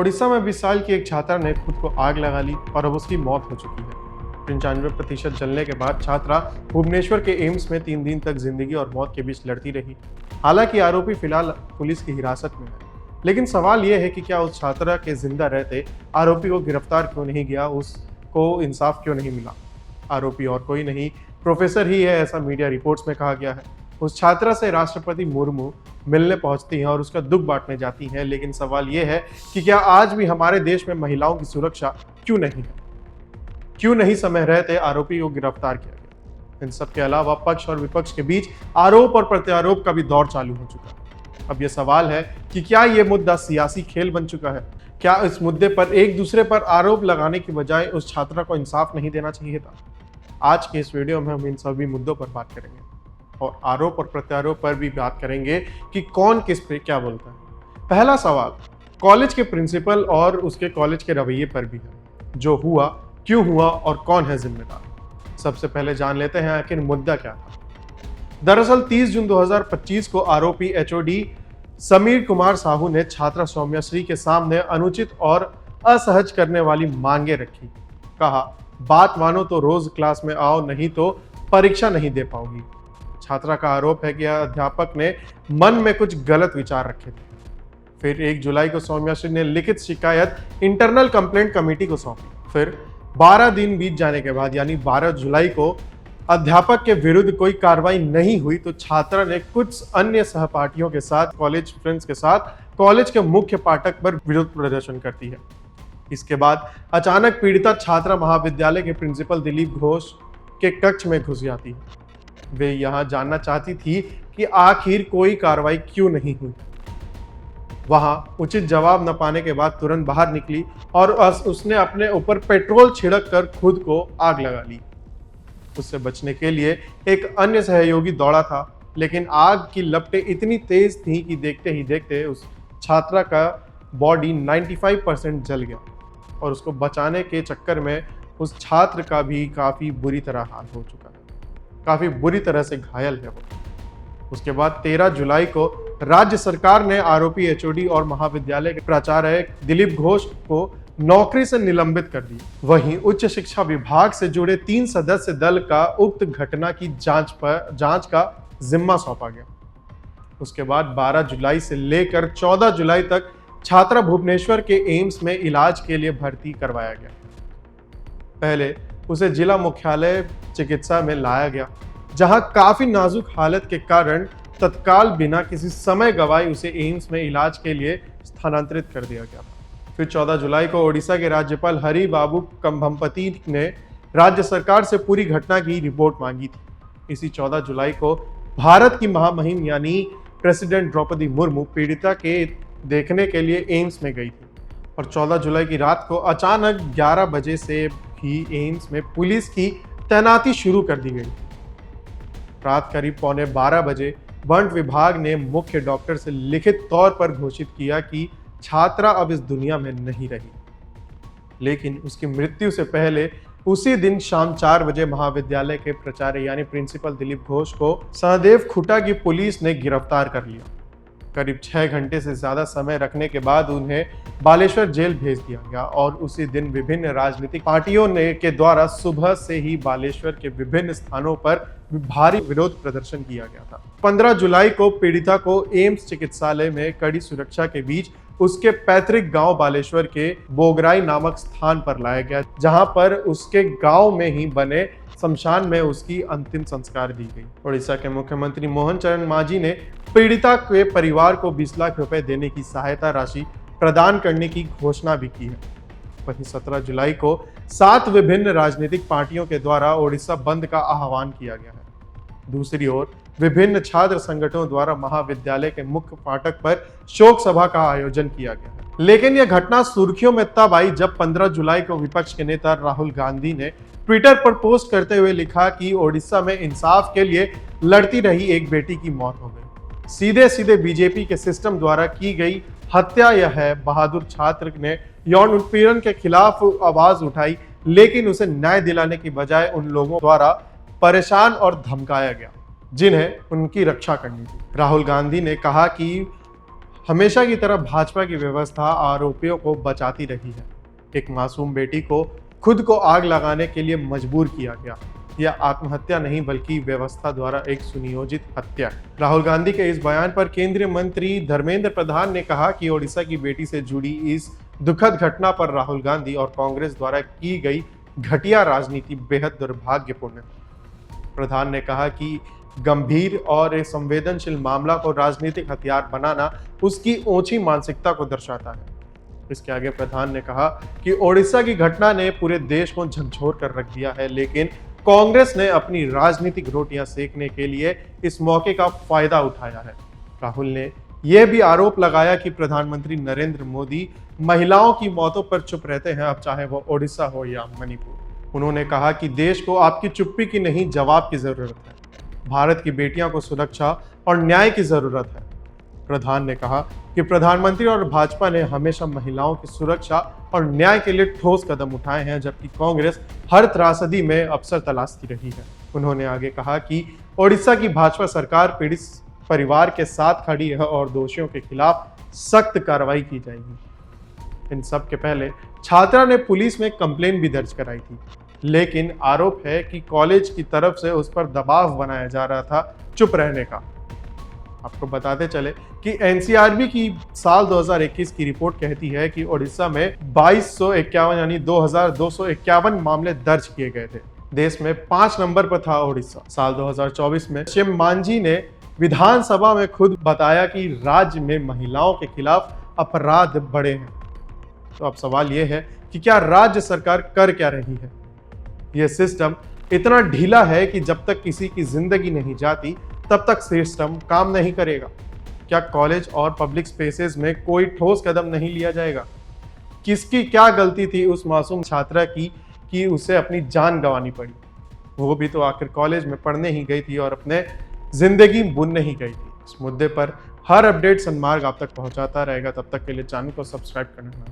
ओडिशा में 20 साल की एक छात्रा ने खुद को आग लगा ली और अब उसकी मौत हो चुकी है। 95% जलने के बाद छात्रा भुवनेश्वर के एम्स में 3 दिन तक जिंदगी और मौत के बीच लड़ती रही। हालांकि आरोपी फिलहाल पुलिस की हिरासत में है, लेकिन सवाल यह है कि क्या उस छात्रा के जिंदा रहते आरोपी को गिरफ्तार क्यों नहीं किया, उसको इंसाफ क्यों नहीं मिला। आरोपी और कोई नहीं, प्रोफेसर ही है, ऐसा मीडिया रिपोर्ट्स में कहा गया है। उस छात्रा से राष्ट्रपति मुर्मू मिलने पहुंचती हैं और उसका दुख बांटने जाती हैं, लेकिन सवाल यह है कि क्या आज भी हमारे देश में महिलाओं की सुरक्षा क्यों नहीं है, क्यों नहीं समय रहते आरोपी को गिरफ्तार किया गया। इन सब के अलावा पक्ष और विपक्ष के बीच आरोप और प्रत्यारोप का भी दौर चालू हो चुका है। अब यह सवाल है कि क्या यह मुद्दा सियासी खेल बन चुका है। क्या इस मुद्दे पर एक दूसरे पर आरोप लगाने की बजाय उस छात्रा को इंसाफ नहीं देना चाहिए था। आज के इस वीडियो में हम इन सभी मुद्दों पर बात करेंगे और आरोप और प्रत्यारोप पर भी बात करेंगे कि कौन किस पे क्या बोलता है। पहला सवाल कॉलेज के प्रिंसिपल और उसके कॉलेज के रवैये पर भी है, जो हुआ क्यों हुआ और कौन है जिम्मेदार। सबसे पहले जान लेते हैं आखिर मुद्दा क्या था। दरअसल 30 जून 2025 को आरोपी एचओडी समीर कुमार साहू ने छात्रा सौम्यश्री के सामने अनुचित और असहज करने वाली मांगे रखी। कहा, बात मानो तो रोज क्लास में आओ, नहीं तो परीक्षा नहीं दे पाओगी। छात्रा का आरोप है कि अध्यापक ने मन में कुछ गलत विचार रखे थे। फिर 1 जुलाई को सौम्यश्री ने लिखित शिकायत इंटरनल कंप्लेंट कमेटी को सौंपी। फिर 12 दिन बीत जाने के बाद यानी 12 जुलाई को अध्यापक के विरुद्ध कोई कार्रवाई नहीं हुई तो छात्रा ने कुछ अन्य सहपाठियों के साथ, कॉलेज फ्रेंड्स के साथ कॉलेज के मुख्य फाटक पर विरोध प्रदर्शन करती है। इसके बाद अचानक पीड़िता छात्रा महाविद्यालय के प्रिंसिपल दिलीप घोष के कक्ष में घुस जाती है। वे यहां जानना चाहती थी कि आखिर कोई कार्रवाई क्यों नहीं हुई। वहां उचित जवाब न पाने के बाद तुरंत बाहर निकली और उसने अपने ऊपर पेट्रोल छिड़क कर खुद को आग लगा ली। उससे बचने के लिए एक अन्य सहयोगी दौड़ा था, लेकिन आग की लपटें इतनी तेज थीं कि देखते ही देखते उस छात्रा का बॉडी 95% जल गया और उसको बचाने के चक्कर में उस छात्र का भी काफी बुरी तरह हाल हो चुका है, काफी बुरी तरह से घायल है वो। उसके बाद 13 जुलाई को राज्य सरकार ने आरोपी एचओडी और महाविद्यालय के प्राचार्य दिलीप घोष को नौकरी से निलंबित कर दिया। वहीं उच्च शिक्षा विभाग से जुड़े 3 सदस्य दल का उक्त घटना की जांच का जिम्मा सौंपा गया। उसके बाद 12 जुलाई से लेकर 14 जुलाई तक छात्रा भुवनेश्वर के एम्स में इलाज के लिए भर्ती करवाया गया। पहले उसे जिला मुख्यालय चिकित्सा में लाया गया, जहां काफी नाजुक हालत के कारण तत्काल बिना किसी समय गवाए उसे एम्स में इलाज के लिए स्थानांतरित कर दिया गया। फिर 14 जुलाई को ओडिशा के राज्यपाल हरि बाबू कंभमपति ने राज्य सरकार से पूरी घटना की रिपोर्ट मांगी थी। इसी 14 जुलाई को भारत की महामहिम यानी प्रेसिडेंट द्रौपदी मुर्मू पीड़िता के देखने के लिए एम्स में गई थी और 14 जुलाई की रात को अचानक 11 बजे से ही एम्स में पुलिस की तैनाती शुरू कर दी गई। रात करीब 11:15 बजे वन विभाग ने मुख्य डॉक्टर से लिखित तौर पर घोषित किया कि छात्रा अब इस दुनिया में नहीं रही। लेकिन उसकी मृत्यु से पहले उसी दिन शाम 4 बजे महाविद्यालय के प्राचार्य यानी प्रिंसिपल दिलीप घोष को सहदेव खुटा की पुलिस ने गिरफ्तार कर लिया। करीब 6 घंटे से ज्यादा समय रखने के बाद उन्हें बालेश्वर जेल भेज दिया गया और उसी दिन विभिन्न राजनीतिक पार्टियों के द्वारा सुबह से ही बालेश्वर के विभिन्न स्थानों पर भारी विरोध प्रदर्शन किया गया था। 15 जुलाई को पीड़िता को एम्स चिकित्सालय में कड़ी सुरक्षा के बीच उसके पैतृक गांव बालेश्वर के बोगराई नामक स्थान पर लाया गया, जहां पर उसके गांव में ही बने शमशान में उसकी अंतिम संस्कार दी गई। ओडिशा के मुख्यमंत्री मोहन चरण मांझी ने पीड़िता के परिवार को 20 लाख रुपए देने की सहायता राशि प्रदान करने की घोषणा भी की है। वहीं 17 जुलाई को 7 विभिन्न राजनीतिक पार्टियों के द्वारा ओडिशा बंद का आह्वान किया गया है। दूसरी ओर विभिन्न छात्र संगठनों द्वारा महाविद्यालय के मुख्य फाटक पर शोक सभा का आयोजन किया गया है। लेकिन यह घटना सुर्खियों में तब आई जब 15 जुलाई को विपक्ष के नेता राहुल गांधी ने ट्विटर पर पोस्ट करते हुए लिखा कि ओडिशा में इंसाफ के लिए लड़ती रही एक बेटी की मौत हो गई। सीधे सीधे बीजेपी के सिस्टम द्वारा की गई हत्या यह है। बहादुर छात्र ने यौन उत्पीड़न के खिलाफ आवाज उठाई, लेकिन उसे न्याय दिलाने की बजाय उन लोगों द्वारा परेशान और धमकाया गया जिन्हें उनकी रक्षा करनी थी। राहुल गांधी ने कहा कि हमेशा की तरह भाजपा की व्यवस्था आरोपियों को बचाती रही है। एक मासूम बेटी को खुद को आग लगाने के लिए मजबूर किया गया। यह आत्महत्या नहीं बल्कि व्यवस्था द्वारा एक सुनियोजित हत्या है। राहुल गांधी के इस बयान पर केंद्रीय मंत्री धर्मेंद्र प्रधान ने कहा कि ओडिशा की बेटी से जुड़ी इस दुखद घटना पर राहुल गांधी और कांग्रेस द्वारा की गई घटिया राजनीति बेहद दुर्भाग्यपूर्ण है। प्रधान ने कहा कि गंभीर और संवेदनशील मामला को राजनीतिक हथियार बनाना उसकी ऊंची मानसिकता को दर्शाता है। इसके आगे प्रधान ने कहा कि ओडिशा की घटना ने पूरे देश को झकझोर कर रख दिया है, लेकिन कांग्रेस ने अपनी राजनीतिक रोटियां सेकने के लिए इस मौके का फायदा उठाया है। राहुल ने यह भी आरोप लगाया कि प्रधानमंत्री नरेंद्र मोदी महिलाओं की मौतों पर चुप रहते हैं, अब चाहे वो ओडिशा हो या मणिपुर। उन्होंने कहा कि देश को आपकी चुप्पी की नहीं, जवाब की जरूरत है। भारत की बेटियों को सुरक्षा और न्याय की जरूरत है। प्रधान ने कहा कि प्रधानमंत्री और भाजपा ने हमेशा महिलाओं की सुरक्षा और न्याय के लिए ठोस कदम उठाए हैं, जबकि कांग्रेस हर त्रासदी में अवसर तलाशती रही है। उन्होंने आगे कहा कि ओडिशा की भाजपा सरकार पीड़ित परिवार के साथ खड़ी है और दोषियों के खिलाफ सख्त कार्रवाई की जाएगी। इन सब के पहले छात्रा ने पुलिस में कंप्लेन भी दर्ज कराई थी, लेकिन आरोप है कि कॉलेज की तरफ से उस पर दबाव बनाया जा रहा था चुप रहने का। आपको बताते चले कि एनसीआरबी की साल 2021 की रिपोर्ट कहती है कि ओडिशा में 2251 यानी 2251 मामले दर्ज किए गए थे। देश में 5 नंबर पर था ओडिशा। साल 2024 में शिव मांझी ने विधानसभा में खुद बताया कि राज्य में महिलाओं के खिलाफ अपराध बढ़े हैं। तो अब सवाल यह है कि क्या राज्य सरकार कर क्या रही है? यह सिस्टम इतना ढीला है कि जब तक किसी की जिंदगी नहीं जाती तब तक सिस्टम काम नहीं करेगा। क्या कॉलेज और पब्लिक स्पेसेस में कोई ठोस कदम नहीं लिया जाएगा? किसकी क्या गलती थी उस मासूम छात्रा की कि उसे अपनी जान गंवानी पड़ी? वो भी तो आखिर कॉलेज में पढ़ने ही गई थी और अपने जिंदगी बुनने ही गई थी। इस मुद्दे पर हर अपडेट सन्मार्ग आप तक पहुंचाता रहेगा। तब तक के लिए चैनल को सब्सक्राइब करना।